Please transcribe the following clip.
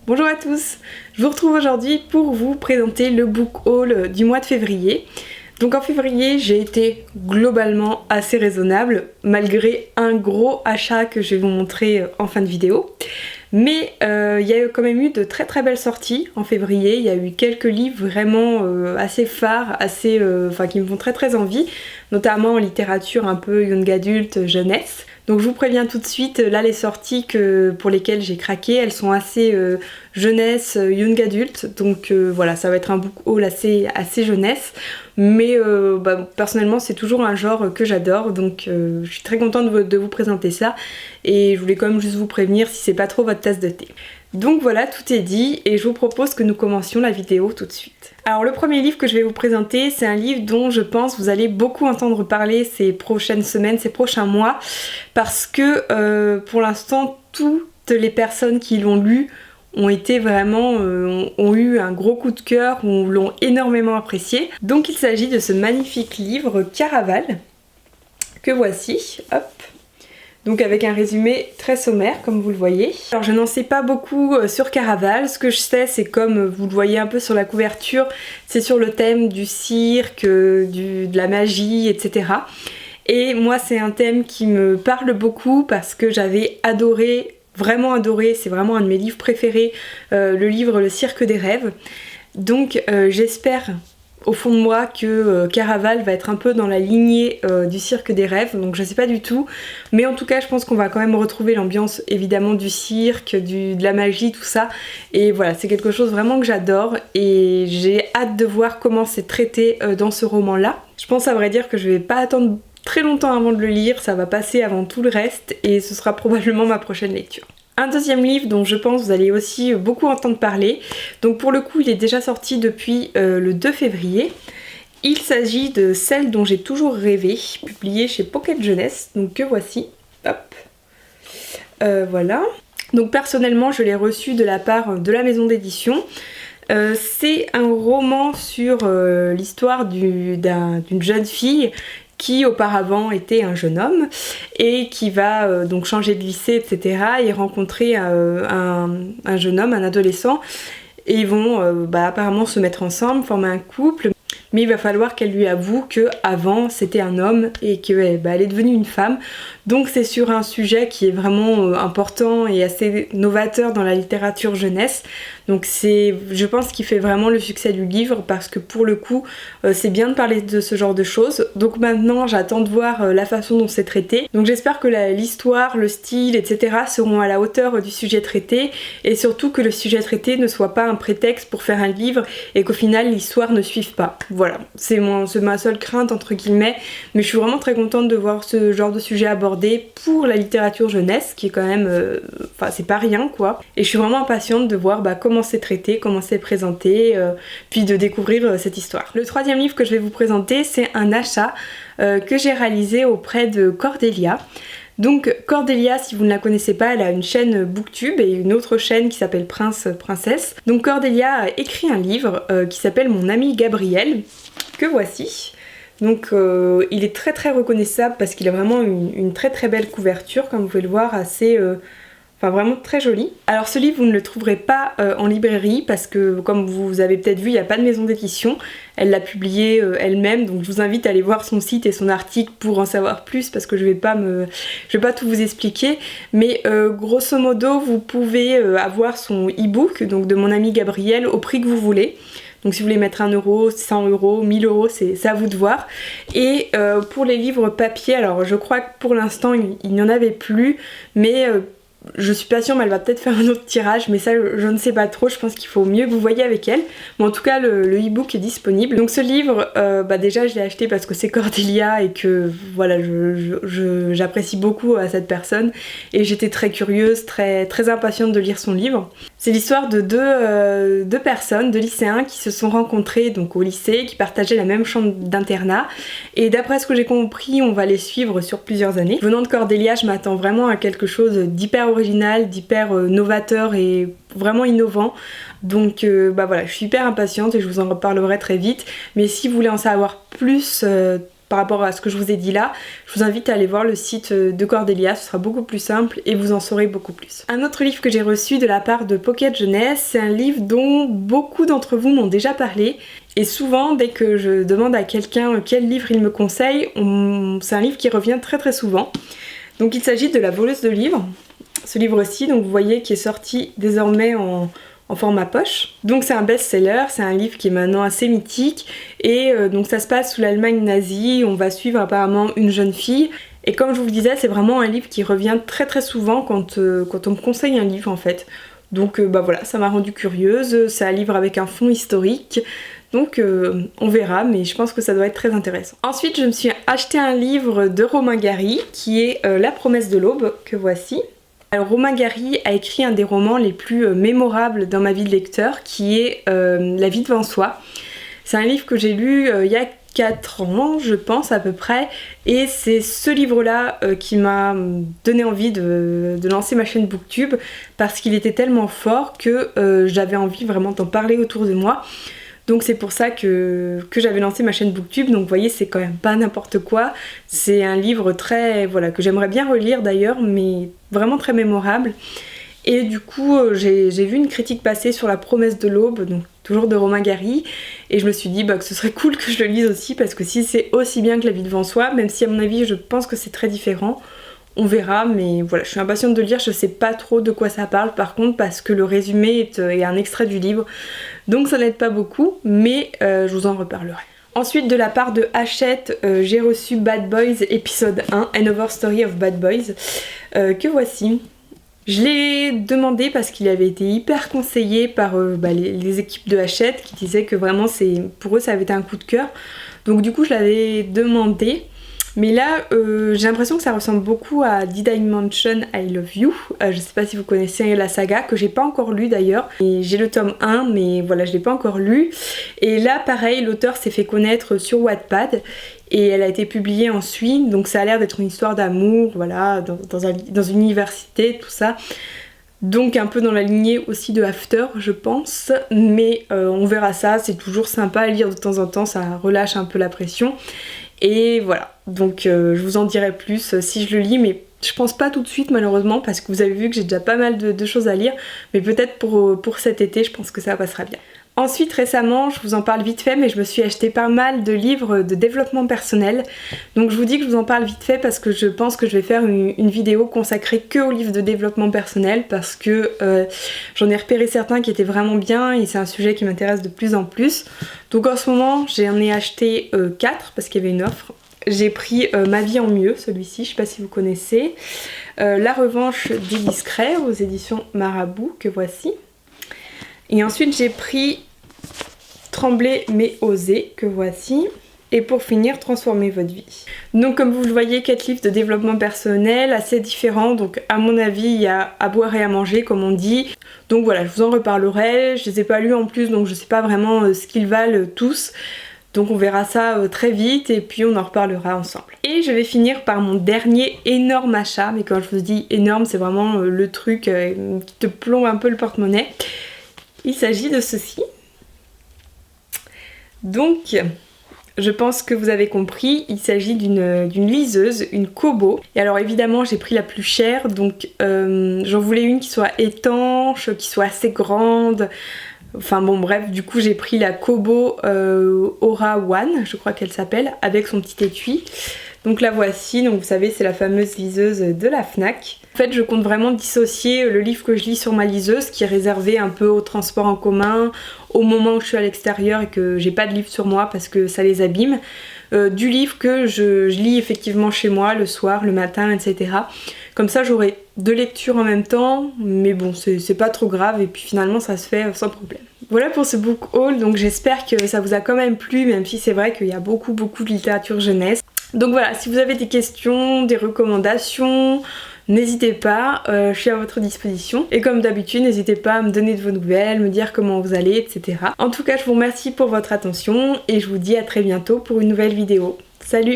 Bonjour à tous, je vous retrouve aujourd'hui pour vous présenter le book haul du mois de février. Donc en février, j'ai été globalement assez raisonnable malgré un gros achat que je vais vous montrer en fin de vidéo. Mais il y a quand même eu de très belles sorties en février. Il y a eu quelques livres vraiment assez phares, qui me font très envie, notamment en littérature un peu young adulte, jeunesse. Donc je vous préviens tout de suite, là les sorties pour lesquelles j'ai craqué, elles sont assez jeunesse, young adulte. Donc voilà, ça va être un book haul assez jeunesse. Mais personnellement c'est toujours un genre que j'adore, donc je suis très contente de vous présenter ça. Et je voulais quand même juste vous prévenir si c'est pas trop votre tasse de thé. Donc voilà, tout est dit et je vous propose que nous commencions la vidéo tout de suite. Alors le premier livre que je vais vous présenter, c'est un livre dont je pense vous allez beaucoup entendre parler ces prochaines semaines, ces prochains mois, parce que pour l'instant toutes les personnes qui l'ont lu ont été vraiment, ont eu un gros coup de cœur, ou l'ont énormément apprécié. Donc il s'agit de ce magnifique livre Caraval, que voici, hop. Donc avec un résumé très sommaire comme vous le voyez. Alors je n'en sais pas beaucoup sur Caraval, ce que je sais c'est comme vous le voyez un peu sur la couverture, c'est sur le thème du cirque, de la magie, etc. Et moi c'est un thème qui me parle beaucoup parce que j'avais adoré, vraiment adoré, c'est vraiment un de mes livres préférés, le livre Le Cirque des Rêves. Donc j'espère au fond de moi que Caraval va être un peu dans la lignée du Cirque des Rêves, donc je sais pas du tout, mais en tout cas je pense qu'on va quand même retrouver l'ambiance évidemment du cirque, de la magie, tout ça, et voilà, c'est quelque chose vraiment que j'adore et j'ai hâte de voir comment c'est traité dans ce roman là. Je pense à vrai dire que je vais pas attendre très longtemps avant de le lire, ça va passer avant tout le reste et ce sera probablement ma prochaine lecture. Un deuxième livre dont je pense vous allez aussi beaucoup entendre parler, donc pour le coup il est déjà sorti depuis le 2 février. Il s'agit de Celle dont j'ai toujours rêvé, publié chez Pocket Jeunesse, donc que voici, hop, voilà. Donc personnellement je l'ai reçu de la part de la maison d'édition. C'est un roman sur l'histoire d'une jeune fille qui auparavant était un jeune homme et qui va donc changer de lycée, etc. et rencontrer un jeune homme, un adolescent, et ils vont apparemment se mettre ensemble, former un couple, mais il va falloir qu'elle lui avoue qu'avant c'était un homme et qu'elle est devenue une femme. Donc c'est sur un sujet qui est vraiment important et assez novateur dans la littérature jeunesse. Donc c'est, je pense, qu'il fait vraiment le succès du livre parce que pour le coup c'est bien de parler de ce genre de choses. Donc maintenant j'attends de voir la façon dont c'est traité. Donc j'espère que l'histoire, le style, etc. seront à la hauteur du sujet traité et surtout que le sujet traité ne soit pas un prétexte pour faire un livre et qu'au final l'histoire ne suive pas. Voilà, c'est ma seule crainte entre guillemets, mais je suis vraiment très contente de voir ce genre de sujet abordé pour la littérature jeunesse qui est quand même, c'est pas rien quoi. Et je suis vraiment impatiente de voir comment c'est traité, comment c'est présenté, puis de découvrir cette histoire. Le troisième livre que je vais vous présenter, c'est un achat que j'ai réalisé auprès de Cordelia. Donc Cordelia, si vous ne la connaissez pas, elle a une chaîne Booktube et une autre chaîne qui s'appelle Prince Princesse. Donc Cordelia a écrit un livre qui s'appelle Mon ami Gabriel, que voici. Donc il est très reconnaissable parce qu'il a vraiment une très belle couverture, comme vous pouvez le voir, assez... vraiment très joli. Alors ce livre vous ne le trouverez pas en librairie parce que comme vous avez peut-être vu il n'y a pas de maison d'édition, elle l'a publié elle-même, donc je vous invite à aller voir son site et son article pour en savoir plus parce que je vais pas tout vous expliquer, mais grosso modo vous pouvez avoir son e-book donc de Mon ami Gabriel au prix que vous voulez. Donc si vous voulez mettre 1 euro, 100 euros, 1000 euros, c'est à vous de voir. Et pour les livres papier, alors je crois que pour l'instant il n'y en avait plus, mais je suis pas sûre, mais elle va peut-être faire un autre tirage, mais ça je ne sais pas trop, je pense qu'il faut mieux que vous voyez avec elle. Mais en tout cas le e-book est disponible. Donc ce livre, déjà je l'ai acheté parce que c'est Cordelia et que voilà, j'apprécie beaucoup à cette personne et j'étais très curieuse, très impatiente de lire son livre. C'est l'histoire de deux personnes, deux lycéens qui se sont rencontrés donc au lycée, qui partageaient la même chambre d'internat et d'après ce que j'ai compris, on va les suivre sur plusieurs années. Venant de Cordelia, je m'attends vraiment à quelque chose d'hyper original, d'hyper novateur et vraiment innovant. Donc voilà, je suis hyper impatiente et je vous en reparlerai très vite. Mais si vous voulez en savoir plus par rapport à ce que je vous ai dit là, je vous invite à aller voir le site de Cordelia, ce sera beaucoup plus simple et vous en saurez beaucoup plus. Un autre livre que j'ai reçu de la part de Pocket Jeunesse, c'est un livre dont beaucoup d'entre vous m'ont déjà parlé. Et souvent, dès que je demande à quelqu'un quel livre il me conseille, c'est un livre qui revient très souvent. Donc il s'agit de La voleuse de livres. Ce livre-ci, donc vous voyez, qui est sorti désormais en format poche. Donc c'est un best-seller, c'est un livre qui est maintenant assez mythique et donc ça se passe sous l'Allemagne nazie, on va suivre apparemment une jeune fille et comme je vous le disais, c'est vraiment un livre qui revient très souvent quand on me conseille un livre en fait. Donc bah voilà, ça m'a rendue curieuse, c'est un livre avec un fond historique. Donc on verra, mais je pense que ça doit être très intéressant. Ensuite, je me suis acheté un livre de Romain Gary qui est La promesse de l'aube, que voici. Alors Romain Gary a écrit un des romans les plus mémorables dans ma vie de lecteur, qui est La vie devant soi. C'est un livre que j'ai lu il y a 4 ans, je pense à peu près, et c'est ce livre-là qui m'a donné envie de lancer ma chaîne Booktube, parce qu'il était tellement fort que j'avais envie vraiment d'en parler autour de moi. Donc c'est pour ça que j'avais lancé ma chaîne Booktube, donc vous voyez c'est quand même pas n'importe quoi, c'est un livre que j'aimerais bien relire d'ailleurs, mais vraiment très mémorable. Et du coup j'ai vu une critique passer sur La promesse de l'aube, donc toujours de Romain Gary, et je me suis dit que ce serait cool que je le lise aussi, parce que si c'est aussi bien que La vie devant soi, même si à mon avis je pense que c'est très différent, on verra, mais voilà, je suis impatiente de lire, je sais pas trop de quoi ça parle par contre, parce que le résumé est un extrait du livre, donc ça n'aide pas beaucoup, mais je vous en reparlerai. Ensuite, de la part de Hachette, j'ai reçu Bad Boys épisode 1, Another Story of Bad Boys, que voici. Je l'ai demandé parce qu'il avait été hyper conseillé par les équipes de Hachette qui disaient que vraiment pour eux ça avait été un coup de cœur, donc du coup je l'avais demandé. Mais là, j'ai l'impression que ça ressemble beaucoup à Did I Mention I Love You. Je sais pas si vous connaissez la saga, que j'ai pas encore lu d'ailleurs. J'ai le tome 1, mais voilà, je l'ai pas encore lu. Et là, pareil, l'auteur s'est fait connaître sur Wattpad. Et elle a été publiée ensuite, donc ça a l'air d'être une histoire d'amour, voilà, dans une université, tout ça. Donc un peu dans la lignée aussi de After, je pense. Mais on verra ça, c'est toujours sympa à lire de temps en temps, ça relâche un peu la pression. Et voilà, donc je vous en dirai plus si je le lis, mais je pense pas tout de suite malheureusement, parce que vous avez vu que j'ai déjà pas mal de choses à lire, mais peut-être pour cet été, je pense que ça passera bien. Ensuite, récemment, je vous en parle vite fait, mais je me suis acheté pas mal de livres de développement personnel. Donc je vous dis que je vous en parle vite fait parce que je pense que je vais faire une vidéo consacrée que aux livres de développement personnel, parce que j'en ai repéré certains qui étaient vraiment bien et c'est un sujet qui m'intéresse de plus en plus. Donc en ce moment, j'en ai acheté 4 parce qu'il y avait une offre. J'ai pris Ma vie en mieux, celui-ci, je sais pas si vous connaissez. La revanche du discret aux éditions Marabout, que voici. Et ensuite j'ai pris Trembler mais oser, que voici. Et pour finir, Transformer votre vie. Donc comme vous le voyez, 4 livres de développement personnel assez différents. Donc à mon avis, il y a à boire et à manger comme on dit. Donc voilà, je vous en reparlerai. Je les ai pas lus en plus, donc je sais pas vraiment ce qu'ils valent tous. Donc on verra ça très vite et puis on en reparlera ensemble. Et je vais finir par mon dernier énorme achat. Mais quand je vous dis énorme, c'est vraiment le truc qui te plombe un peu le porte-monnaie. Il s'agit de ceci. Donc, je pense que vous avez compris, il s'agit d'une liseuse, une Kobo. Et alors évidemment, j'ai pris la plus chère, donc j'en voulais une qui soit étanche, qui soit assez grande. Enfin bon bref, du coup j'ai pris la Kobo Aura One, je crois qu'elle s'appelle, avec son petit étui. Donc la voici, donc vous savez c'est la fameuse liseuse de la Fnac. En fait je compte vraiment dissocier le livre que je lis sur ma liseuse, qui est réservé un peu au transport en commun, au moment où je suis à l'extérieur et que j'ai pas de livre sur moi parce que ça les abîme, du livre que je lis effectivement chez moi le soir, le matin, etc. Comme ça j'aurai 2 lectures en même temps, mais bon c'est pas trop grave et puis finalement ça se fait sans problème. Voilà pour ce book haul, donc j'espère que ça vous a quand même plu, même si c'est vrai qu'il y a beaucoup de littérature jeunesse. Donc voilà, si vous avez des questions, des recommandations, n'hésitez pas, je suis à votre disposition. Et comme d'habitude, n'hésitez pas à me donner de vos nouvelles, me dire comment vous allez, etc. En tout cas, je vous remercie pour votre attention et je vous dis à très bientôt pour une nouvelle vidéo. Salut!